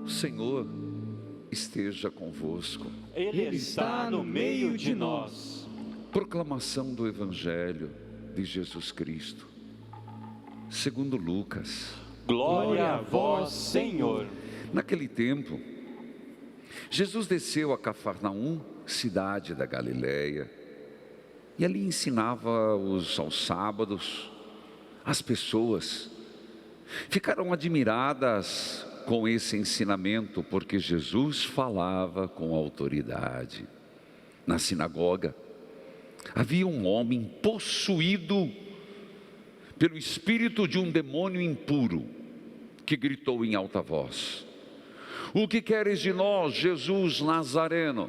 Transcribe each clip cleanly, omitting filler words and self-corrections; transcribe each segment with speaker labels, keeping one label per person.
Speaker 1: O Senhor esteja convosco.
Speaker 2: Ele está no meio de nós.
Speaker 1: Proclamação do Evangelho de Jesus Cristo, segundo Lucas.
Speaker 2: Glória a vós, Senhor.
Speaker 1: Naquele tempo, Jesus desceu a Cafarnaum, cidade da Galileia, e ali ensinava aos sábados. As pessoas ficaram admiradas com esse ensinamento, porque Jesus falava com autoridade. Na sinagoga havia um homem possuído pelo espírito de um demônio impuro, que gritou em alta voz: o que queres de nós, Jesus Nazareno?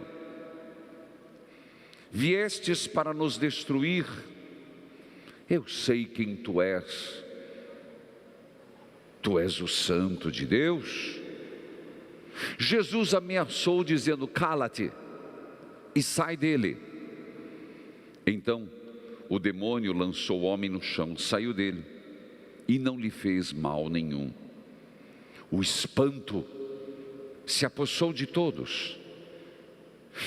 Speaker 1: Viestes para nos destruir? Eu sei quem tu és. Tu és o Santo de Deus. Jesus ameaçou dizendo: cala-te e sai dele. Então o demônio lançou o homem no chão, saiu dele e não lhe fez mal nenhum. O espanto se apossou de todos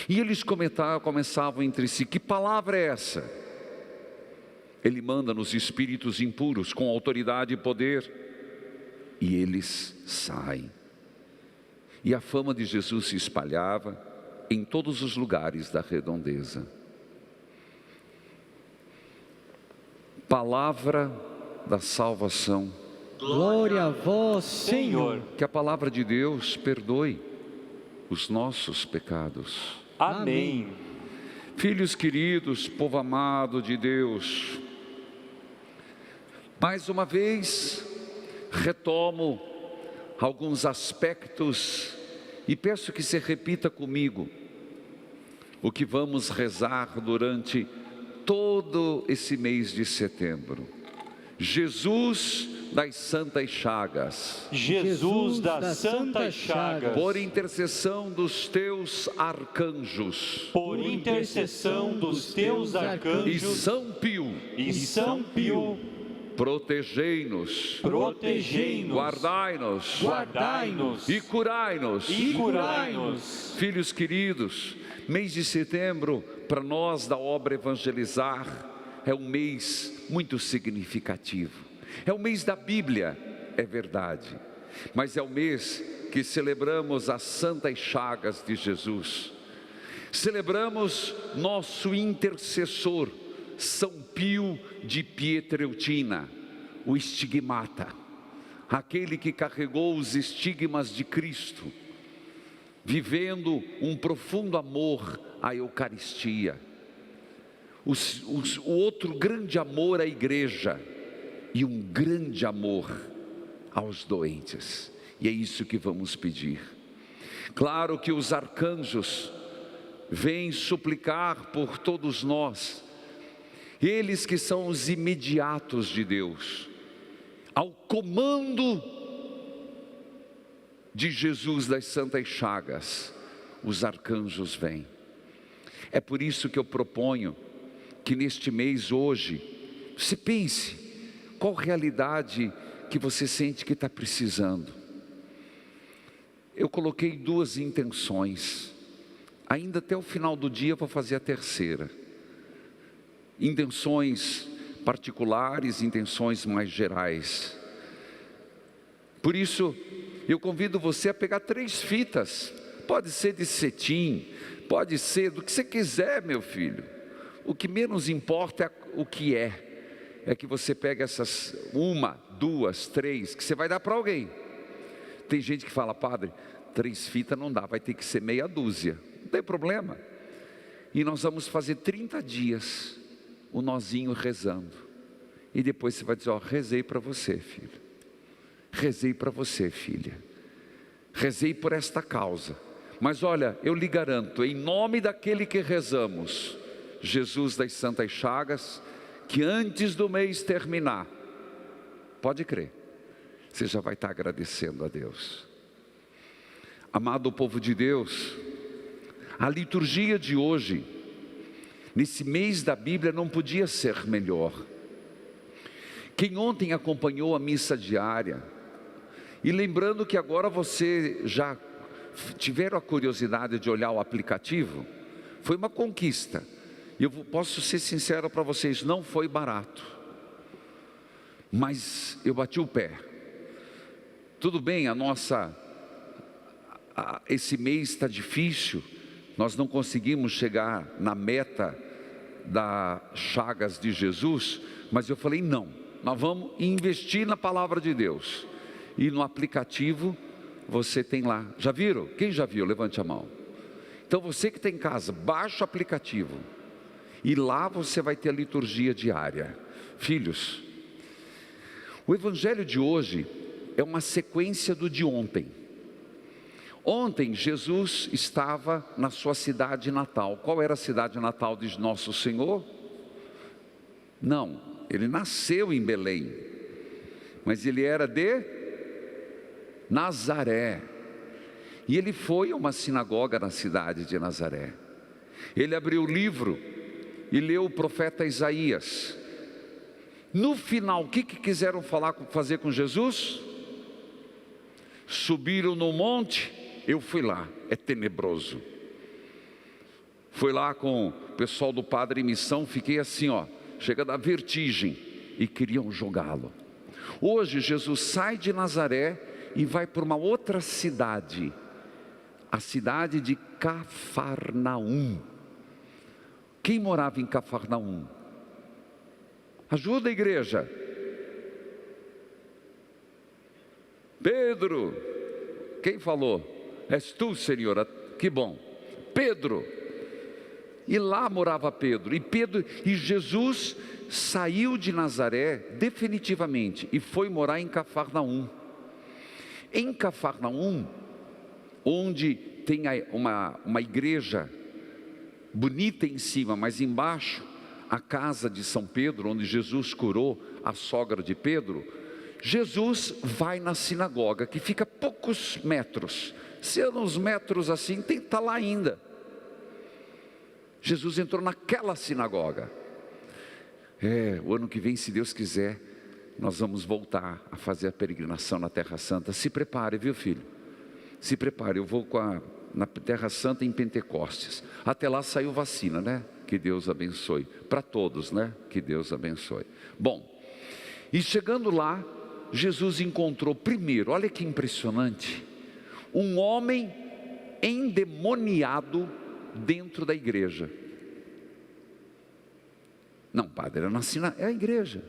Speaker 1: e eles começavam entre si: que palavra é essa? Ele manda nos espíritos impuros com autoridade e poder, e eles saem. E a fama de Jesus se espalhava em todos os lugares da redondeza. Palavra da salvação.
Speaker 2: Glória a vós, Senhor.
Speaker 1: Que a palavra de Deus perdoe os nossos pecados.
Speaker 2: Amém.
Speaker 1: Filhos queridos, povo amado de Deus, mais uma vez retomo alguns aspectos e peço que se repita comigo o que vamos rezar durante todo esse mês de setembro. Jesus das Santas Chagas.
Speaker 2: Jesus das Santas Chagas.
Speaker 1: Por intercessão dos teus arcanjos.
Speaker 2: Por intercessão dos teus arcanjos.
Speaker 1: E São Pio.
Speaker 2: E São Pio.
Speaker 1: Protegei-nos,
Speaker 2: protegei-nos,
Speaker 1: guardai-nos,
Speaker 2: guardai-nos
Speaker 1: e curai-nos,
Speaker 2: e curai-nos.
Speaker 1: Filhos queridos, mês de setembro para nós da obra Evangelizar é um mês muito significativo. É o mês da Bíblia, é verdade, mas é o mês que celebramos as Santas Chagas de Jesus. Celebramos nosso intercessor, São Pio de Pietreutina, o estigmata, aquele que carregou os estigmas de Cristo, vivendo um profundo amor à Eucaristia. O outro grande amor à igreja e um grande amor aos doentes. E é isso que vamos pedir. Claro que os arcanjos vêm suplicar por todos nós, eles que são os imediatos de Deus, ao comando de Jesus das Santas Chagas, os arcanjos vêm. É por isso que eu proponho que neste mês hoje, você pense, qual realidade que você sente que está precisando. Eu coloquei 2 intenções, ainda até o final do dia eu vou fazer a terceira. Intenções particulares, intenções mais gerais. Por isso, eu convido você a pegar 3 fitas, pode ser de cetim, pode ser do que você quiser, meu filho. O que menos importa é o que é que você pega essas 1, 2, 3, que você vai dar para alguém. Tem gente que fala: padre, 3 fitas não dá, vai ter que ser meia dúzia. Não tem problema. E nós vamos fazer 30 dias o nozinho rezando, e depois você vai dizer: ó, rezei para você, filho, rezei para você, filha, rezei por esta causa, mas olha, eu lhe garanto, em nome daquele que rezamos, Jesus das Santas Chagas, que antes do mês terminar, pode crer, você já vai estar agradecendo a Deus. Amado povo de Deus, a liturgia de hoje, nesse mês da Bíblia, não podia ser melhor. Quem ontem acompanhou a missa diária E lembrando que agora você já tiveram a curiosidade de olhar o aplicativo, foi uma conquista. E eu posso ser sincero para vocês, não foi barato. Mas eu bati o pé. Tudo bem, esse mês está difícil, nós não conseguimos chegar na meta das chagas de Jesus, mas eu falei não, nós vamos investir na palavra de Deus. E no aplicativo você tem lá, já viram? Quem já viu? Levante a mão. Então você que está em casa, baixa o aplicativo e lá você vai ter a liturgia diária. Filhos, o evangelho de hoje é uma sequência do de ontem. Ontem Jesus estava na sua cidade natal. Qual era a cidade natal de nosso Senhor? Não, ele nasceu em Belém, mas ele era de Nazaré. E ele foi a uma sinagoga na cidade de Nazaré. Ele abriu o livro e leu o profeta Isaías. No final, o que quiseram fazer com Jesus? Subiram no monte. Eu fui lá, é tenebroso. Fui lá com o pessoal do Padre Missão, fiquei assim, chega da vertigem, e queriam jogá-lo. Hoje Jesus sai de Nazaré e vai para uma outra cidade, a cidade de Cafarnaum. Quem morava em Cafarnaum? Ajuda a igreja. Pedro. Quem falou? És tu, Senhor, que bom. Pedro. E lá morava Pedro. E Jesus saiu de Nazaré definitivamente e foi morar em Cafarnaum. Em Cafarnaum, onde tem uma igreja bonita em cima, mas embaixo a casa de São Pedro, onde Jesus curou a sogra de Pedro, Jesus vai na sinagoga, que fica a poucos metros. Se é uns metros assim, está lá ainda. Jesus entrou naquela sinagoga. O ano que vem, se Deus quiser, nós vamos voltar a fazer a peregrinação na Terra Santa. Se prepare, viu, filho? Se prepare, eu vou na Terra Santa em Pentecostes. Até lá saiu vacina, né? Que Deus abençoe. Para todos, né? Que Deus abençoe. Bom, e chegando lá, Jesus encontrou primeiro, olha que impressionante, um homem endemoniado dentro da igreja. Não, padre, é a igreja.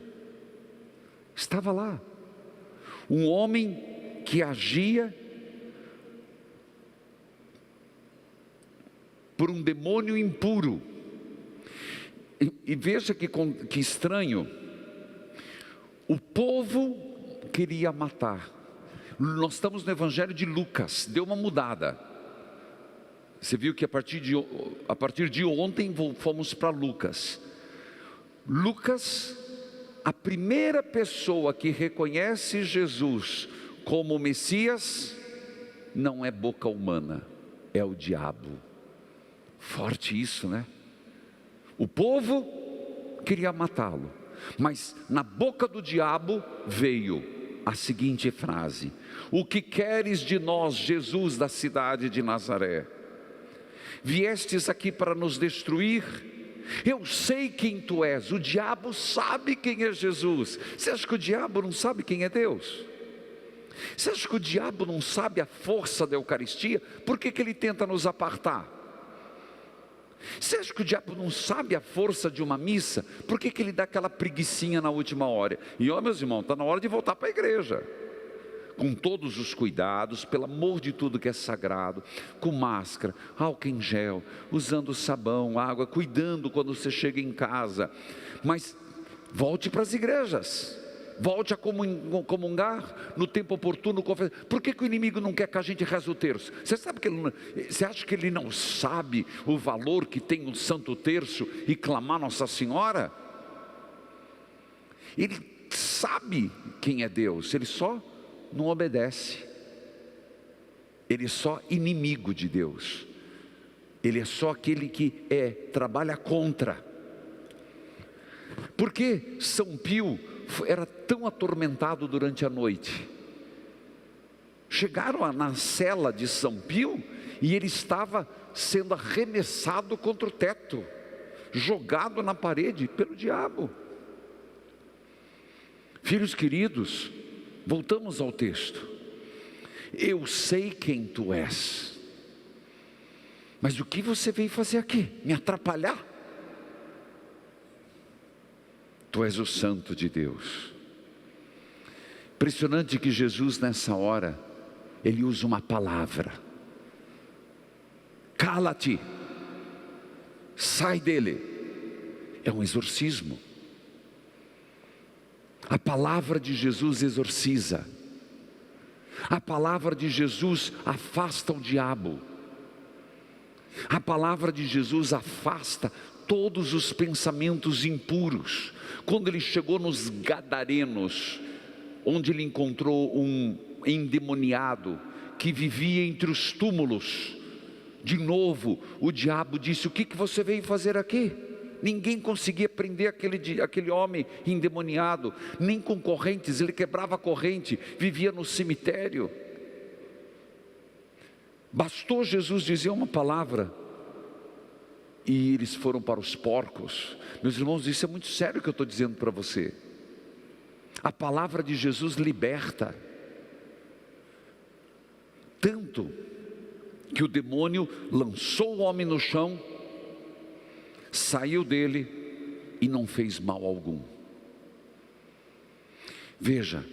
Speaker 1: Estava lá. Um homem que agia por um demônio impuro. E veja que estranho. O povo queria matar. Nós estamos no evangelho de Lucas, deu uma mudada. Você viu que a partir de ontem fomos para Lucas. Lucas, a primeira pessoa que reconhece Jesus como Messias, não é boca humana, é o diabo. Forte isso, né? O povo queria matá-lo, mas na boca do diabo veio a seguinte frase: o que queres de nós, Jesus da cidade de Nazaré? Viestes aqui para nos destruir? Eu sei quem tu és. O diabo sabe quem é Jesus. Você acha que o diabo não sabe quem é Deus? Você acha que o diabo não sabe a força da Eucaristia? Por que ele tenta nos apartar? Você acha que o diabo não sabe a força de uma missa? Por que ele dá aquela preguicinha na última hora? E meus irmãos, está na hora de voltar para a igreja, com todos os cuidados, pelo amor de tudo que é sagrado, com máscara, álcool em gel, usando sabão, água, cuidando quando você chega em casa. Mas volte para as igrejas, volte a comungar no tempo oportuno. Por que o inimigo não quer que a gente reze o terço? Você acha que ele não sabe o valor que tem o Santo Terço e clamar Nossa Senhora? Ele sabe quem é Deus, ele só não obedece. Ele é só inimigo de Deus. Ele é só aquele que trabalha contra. Por que São Pio era tão atormentado durante a noite? chegaram na cela de São Pio e ele estava sendo arremessado contra o teto, jogado na parede pelo diabo. Filhos queridos, voltamos ao texto. Eu sei quem tu és, mas o que você veio fazer aqui? Me atrapalhar? Tu és o Santo de Deus. Impressionante que Jesus nessa hora, ele usa uma palavra. Cala-te, sai dele. É um exorcismo. A palavra de Jesus exorciza. A palavra de Jesus afasta o diabo. A palavra de Jesus afasta todos os pensamentos impuros. Quando ele chegou nos Gadarenos, onde ele encontrou um endemoniado que vivia entre os túmulos, de novo o diabo disse: o que você veio fazer aqui? Ninguém conseguia prender aquele homem endemoniado, nem com correntes, ele quebrava a corrente, vivia no cemitério. Bastou Jesus dizer uma palavra e eles foram para os porcos. Meus irmãos, isso é muito sério que eu estou dizendo para você. A palavra de Jesus liberta. Tanto que o demônio lançou o homem no chão, saiu dele e não fez mal algum. Veja,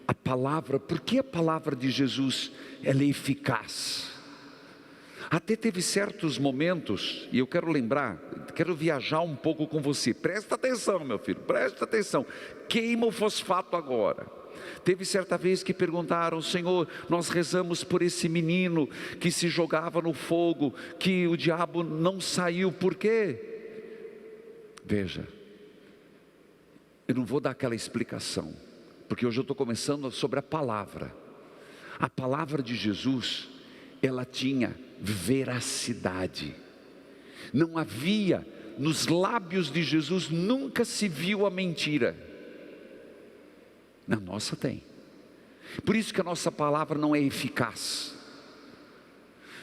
Speaker 1: a palavra, por que a palavra de Jesus ela é eficaz? Até teve certos momentos, e eu quero lembrar, quero viajar um pouco com você. Presta atenção, meu filho, presta atenção. Queima o fosfato agora. Teve certa vez que perguntaram: Senhor, nós rezamos por esse menino que se jogava no fogo, que o diabo não saiu, por quê? Veja, eu não vou dar aquela explicação, porque hoje eu estou começando sobre a palavra. A palavra de Jesus, ela tinha veracidade. Não havia, nos lábios de Jesus nunca se viu a mentira. Na nossa tem. Por isso que a nossa palavra não é eficaz.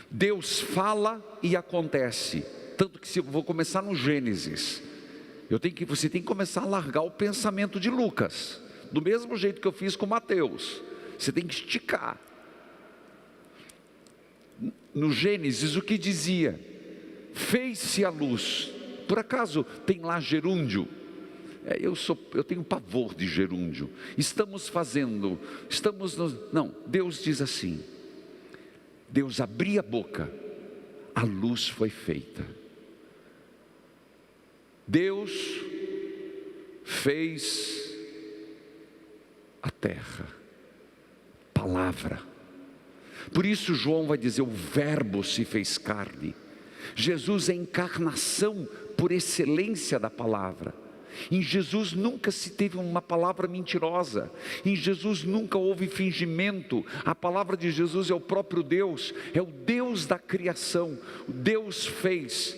Speaker 1: Deus fala e acontece. Tanto que, se eu vou começar no Gênesis, você tem que começar a largar o pensamento de Lucas, do mesmo jeito que eu fiz com Mateus. Você tem que esticar. No Gênesis, o que dizia? Fez-se a luz. Por acaso tem lá gerúndio? Eu tenho pavor de gerúndio. Não, Deus diz assim: Deus abria a boca, a luz foi feita. Deus fez a terra. Palavra. Por isso João vai dizer: o verbo se fez carne. Jesus é a encarnação por excelência da palavra. Em Jesus nunca se teve uma palavra mentirosa. Em Jesus nunca houve fingimento. A palavra de Jesus é o próprio Deus. É o Deus da criação. Deus fez.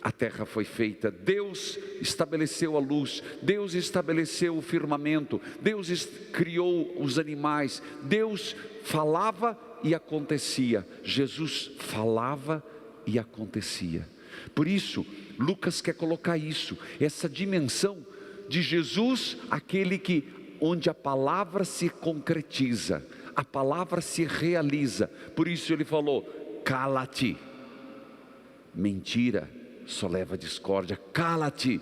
Speaker 1: A terra foi feita. Deus estabeleceu a luz. Deus estabeleceu o firmamento. Deus criou os animais. Deus falava e acontecia. Jesus falava e acontecia. Por isso, Lucas quer colocar isso, essa dimensão de Jesus, onde a palavra se concretiza, a palavra se realiza. Por isso ele falou: cala-te. Mentira só leva discórdia. Cala-te,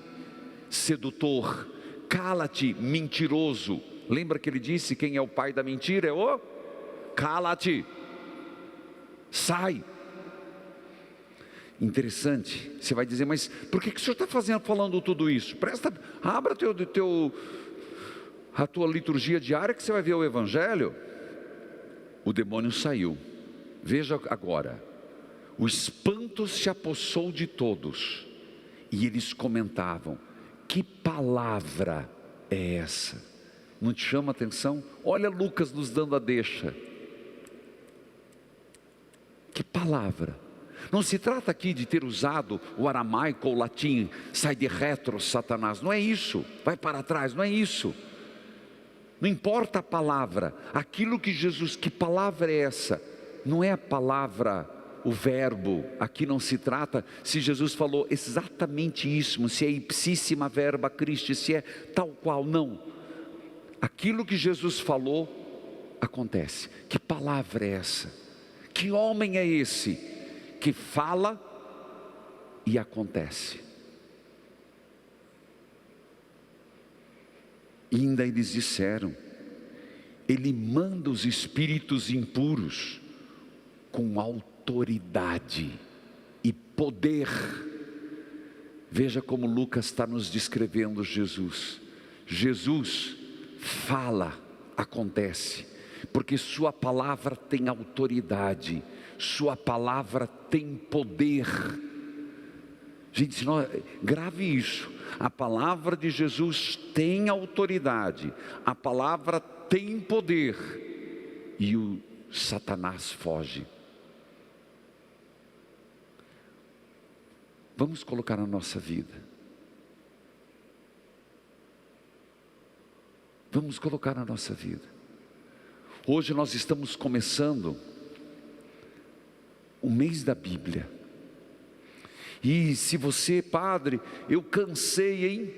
Speaker 1: sedutor. Cala-te, mentiroso. Lembra que ele disse: quem é o pai da mentira? É o cala-te, sai. Interessante, você vai dizer: mas por que o senhor está falando tudo isso? Abra a tua liturgia diária que você vai ver o Evangelho. O demônio saiu. Veja agora, o espanto se apossou de todos, e eles comentavam: que palavra é essa? Não te chama a atenção? Olha Lucas nos dando a deixa. Que palavra? Não se trata aqui de ter usado o aramaico ou o latim, sai de retro, Satanás. Não é isso, vai para trás, não é isso. Não importa a palavra, aquilo que Jesus, que palavra é essa? Não é a palavra, o verbo, aqui não se trata se Jesus falou exatamente isso, se é ipsíssima verba Christi, se é tal qual, não. Aquilo que Jesus falou, acontece. Que palavra é essa? Que homem é esse que fala e acontece? E ainda eles disseram, ele manda os espíritos impuros com autoridade e poder. Veja como Lucas está nos descrevendo Jesus. Jesus fala, acontece, porque sua palavra tem autoridade, sua palavra tem poder. Gente, grave isso, a palavra de Jesus tem autoridade, a palavra tem poder, e o Satanás foge. Vamos colocar na nossa vida. Vamos colocar na nossa vida. Hoje nós estamos começando o mês da Bíblia. E se você, padre, eu cansei, hein?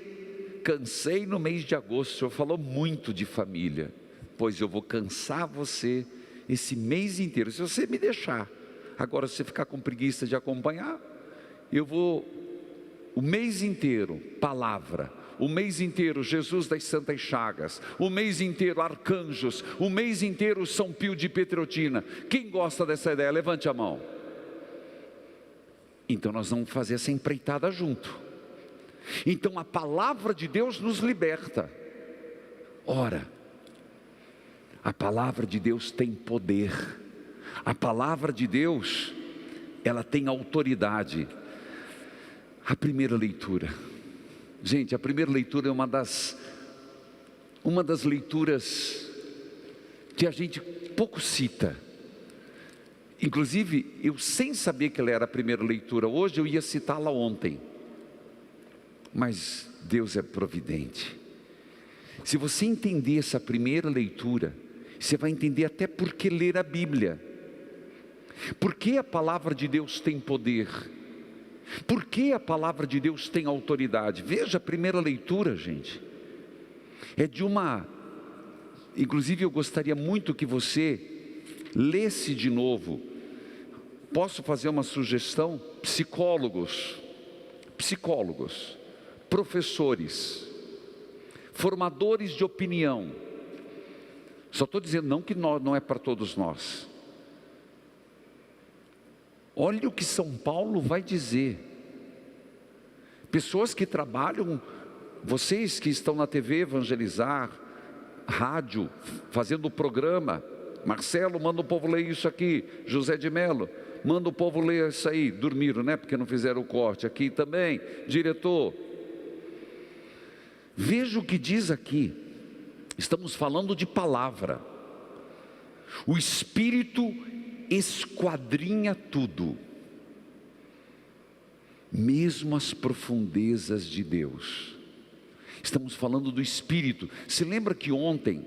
Speaker 1: Cansei no mês de agosto, o senhor falou muito de família. Pois eu vou cansar você esse mês inteiro, se você me deixar. Agora, se você ficar com preguiça de acompanhar, eu vou, o mês inteiro, palavra. O mês inteiro, Jesus das Santas Chagas. O mês inteiro, arcanjos. O mês inteiro, São Pio de Petreutina. Quem gosta dessa ideia? Levante a mão. Então nós vamos fazer essa empreitada junto. Então a palavra de Deus nos liberta. Ora, a palavra de Deus tem poder. A palavra de Deus, ela tem autoridade. A primeira leitura. Gente, a primeira leitura é uma das leituras que a gente pouco cita. Inclusive, eu sem saber que ela era a primeira leitura hoje, eu ia citá-la ontem. Mas Deus é providente. Se você entender essa primeira leitura, você vai entender até por que ler a Bíblia. Por que a palavra de Deus tem poder? Por que a palavra de Deus tem autoridade? Veja a primeira leitura, gente. É de uma... Inclusive eu gostaria muito que você lesse de novo. Posso fazer uma sugestão? Psicólogos, professores, formadores de opinião. Só estou dizendo não que não é para todos nós. Olha o que São Paulo vai dizer. Pessoas que trabalham, vocês que estão na TV Evangelizar, rádio, fazendo o programa. Marcelo, manda o povo ler isso aqui. José de Melo, manda o povo ler isso aí. Dormiram, né? Porque não fizeram o corte aqui também. Diretor. Veja o que diz aqui. Estamos falando de palavra. O Espírito esquadrinha tudo, mesmo as profundezas de Deus. Estamos falando do Espírito. Se lembra que ontem,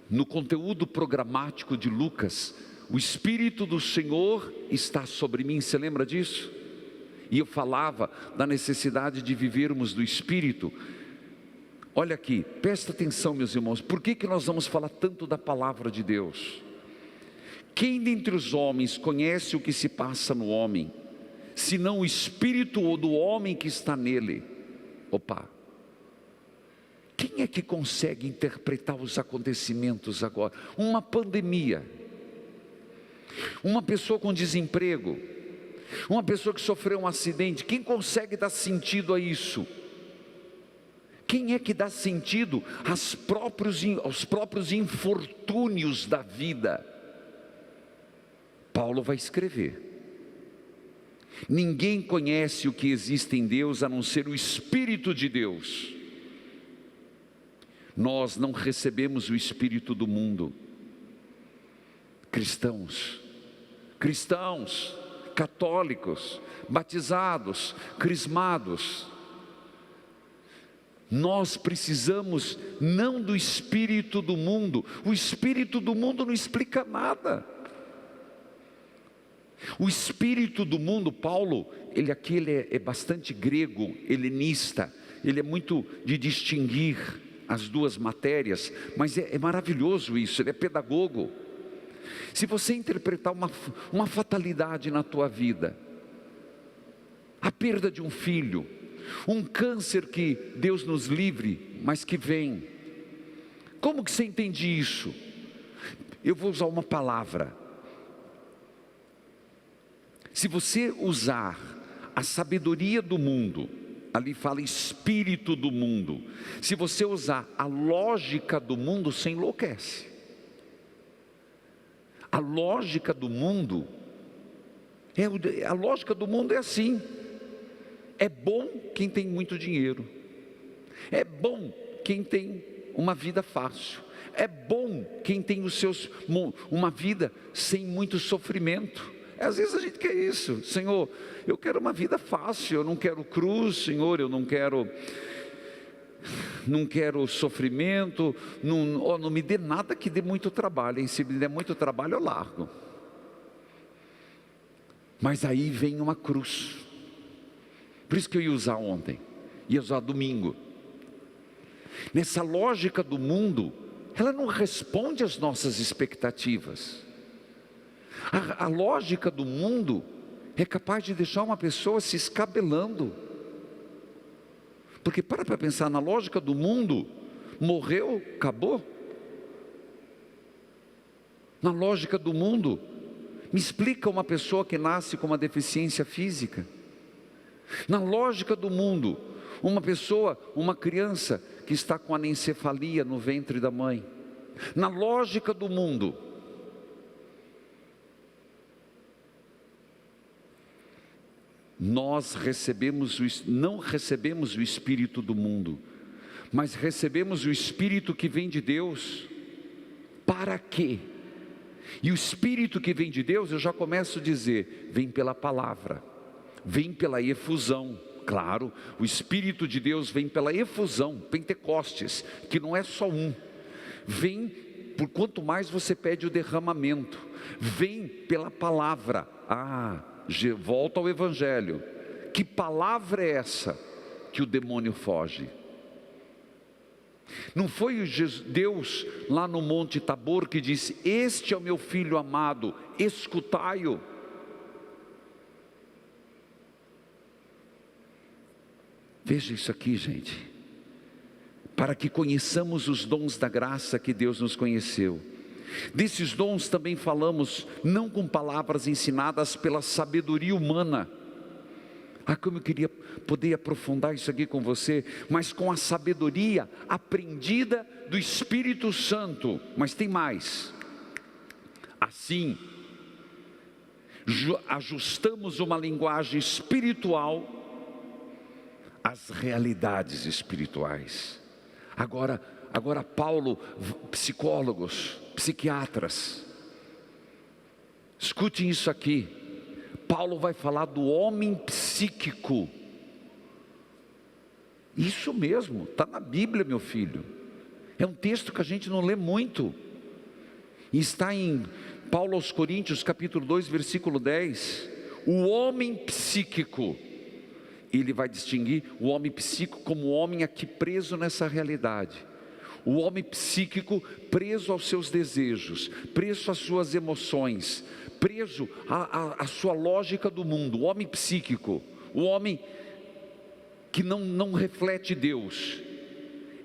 Speaker 1: no conteúdo programático de Lucas, o Espírito do Senhor está sobre mim, você lembra disso? E eu falava da necessidade de vivermos do Espírito. Olha aqui, presta atenção, meus irmãos, por que nós vamos falar tanto da palavra de Deus? Quem dentre os homens conhece o que se passa no homem, senão o espírito do homem que está nele? Opa! Quem é que consegue interpretar os acontecimentos agora? Uma pandemia, uma pessoa com desemprego, uma pessoa que sofreu um acidente, quem consegue dar sentido a isso? Quem é que dá sentido aos próprios infortúnios da vida? Paulo vai escrever. Ninguém conhece o que existe em Deus a não ser o Espírito de Deus. Nós não recebemos o Espírito do mundo. Cristãos, católicos, batizados, crismados, Nós precisamos não do espírito do mundo. O espírito do mundo não explica nada. O espírito do mundo, Paulo, ele é bastante grego, helenista. Ele é muito de distinguir as duas matérias, mas é maravilhoso isso, ele é pedagogo. Se você interpretar uma fatalidade na tua vida, a perda de um filho, um câncer que Deus nos livre, mas que vem, como que você entende isso? Eu vou usar uma palavra. Se você usar a sabedoria do mundo, ali fala espírito do mundo, se você usar a lógica do mundo, você enlouquece. A lógica do mundo, a lógica do mundo é assim: é bom quem tem muito dinheiro, é bom quem tem uma vida fácil, é bom quem tem uma vida sem muito sofrimento. Às vezes a gente quer isso: Senhor, eu quero uma vida fácil, eu não quero cruz, Senhor, eu não quero sofrimento, não me dê nada que dê muito trabalho, hein? Se me der muito trabalho eu largo. Mas aí vem uma cruz. Por isso que eu ia usar ontem, ia usar domingo. Nessa lógica do mundo, ela não responde às nossas expectativas. A lógica do mundo é capaz de deixar uma pessoa se escabelando. Porque para pensar na lógica do mundo, morreu, acabou. Na lógica do mundo, me explica uma pessoa que nasce com uma deficiência física. Na lógica do mundo, uma criança que está com anencefalia no ventre da mãe. Na lógica do mundo, nós não recebemos o espírito do mundo, mas recebemos o espírito que vem de Deus. Para quê? E o espírito que vem de Deus, eu já começo a dizer, vem pela palavra, vem pela efusão. Claro, o Espírito de Deus vem pela efusão, Pentecostes, que não é só um. Vem por quanto mais você pede o derramamento, vem pela palavra. Volta ao Evangelho. Que palavra é essa que o demônio foge? Não foi Deus lá no Monte Tabor que disse: este é o meu filho amado, escutai-o. Veja isso aqui, gente, para que conheçamos os dons da graça que Deus nos concedeu. Desses dons também falamos, não com palavras ensinadas pela sabedoria humana. Como eu queria poder aprofundar isso aqui com você, mas com a sabedoria aprendida do Espírito Santo. Mas tem mais. Assim, ajustamos uma linguagem espiritual às realidades espirituais. Agora Paulo, psicólogos, psiquiatras, escutem isso aqui. Paulo vai falar do homem psíquico. Isso mesmo, está na Bíblia, meu filho. É um texto que a gente não lê muito. E está em Paulo aos Coríntios, capítulo 2, versículo 10. O homem psíquico, ele vai distinguir o homem psíquico como o homem aqui preso nessa realidade. O homem psíquico preso aos seus desejos, preso às suas emoções, preso à sua lógica do mundo. O homem psíquico, o homem que não reflete Deus,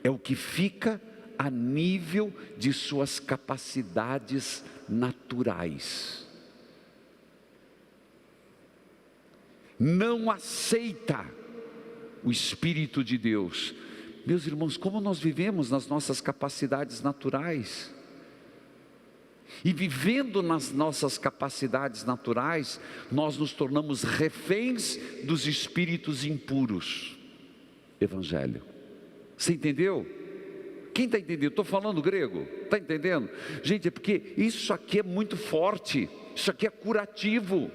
Speaker 1: é o que fica a nível de suas capacidades naturais. Não aceita o Espírito de Deus. Meus irmãos, como nós vivemos nas nossas capacidades naturais? E vivendo nas nossas capacidades naturais, nós nos tornamos reféns dos espíritos impuros. Evangelho. Você entendeu? Quem está entendendo? Estou falando grego, está entendendo? Gente, é porque isso aqui é muito forte, isso aqui é curativo.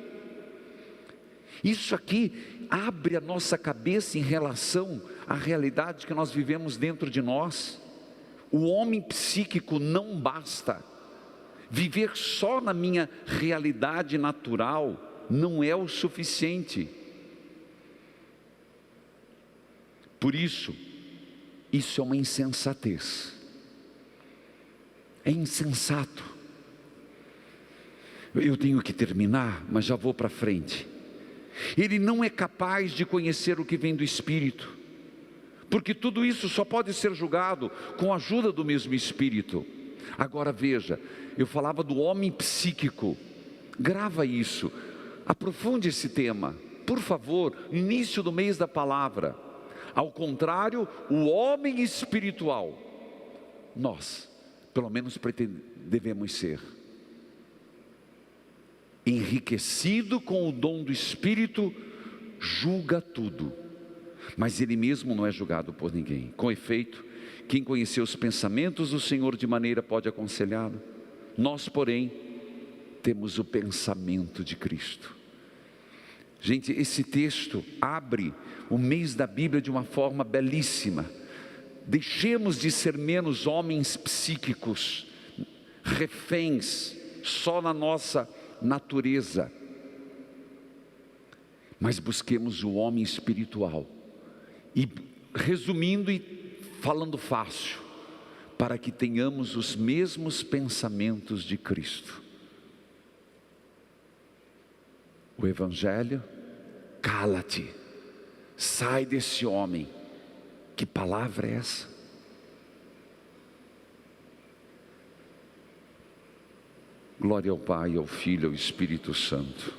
Speaker 1: Isso aqui abre a nossa cabeça em relação a realidade que nós vivemos dentro de nós. O homem psíquico não basta. Viver só na minha realidade natural não é o suficiente. Por isso é uma insensatez. É insensato. Eu tenho que terminar, mas já vou para frente. Ele não é capaz de conhecer o que vem do Espírito, porque tudo isso só pode ser julgado com a ajuda do mesmo Espírito. Agora veja, eu falava do homem psíquico. Grava isso, aprofunde esse tema, por favor, início do mês da palavra. Ao contrário, o homem espiritual, nós, pelo menos devemos ser, enriquecido com o dom do Espírito, julga tudo, mas ele mesmo não é julgado por ninguém. Com efeito, quem conheceu os pensamentos do Senhor de maneira pode aconselhá-lo? Nós, porém, temos o pensamento de Cristo. Gente, esse texto abre o mês da Bíblia de uma forma belíssima. Deixemos de ser menos homens psíquicos, reféns só na nossa natureza, mas busquemos o homem espiritual. E resumindo e falando fácil, para que tenhamos os mesmos pensamentos de Cristo. O Evangelho, cala-te, sai desse homem. Que palavra é essa? Glória ao Pai, ao Filho e ao Espírito Santo.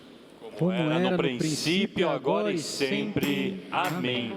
Speaker 2: Como era no princípio, agora e sempre. Amém.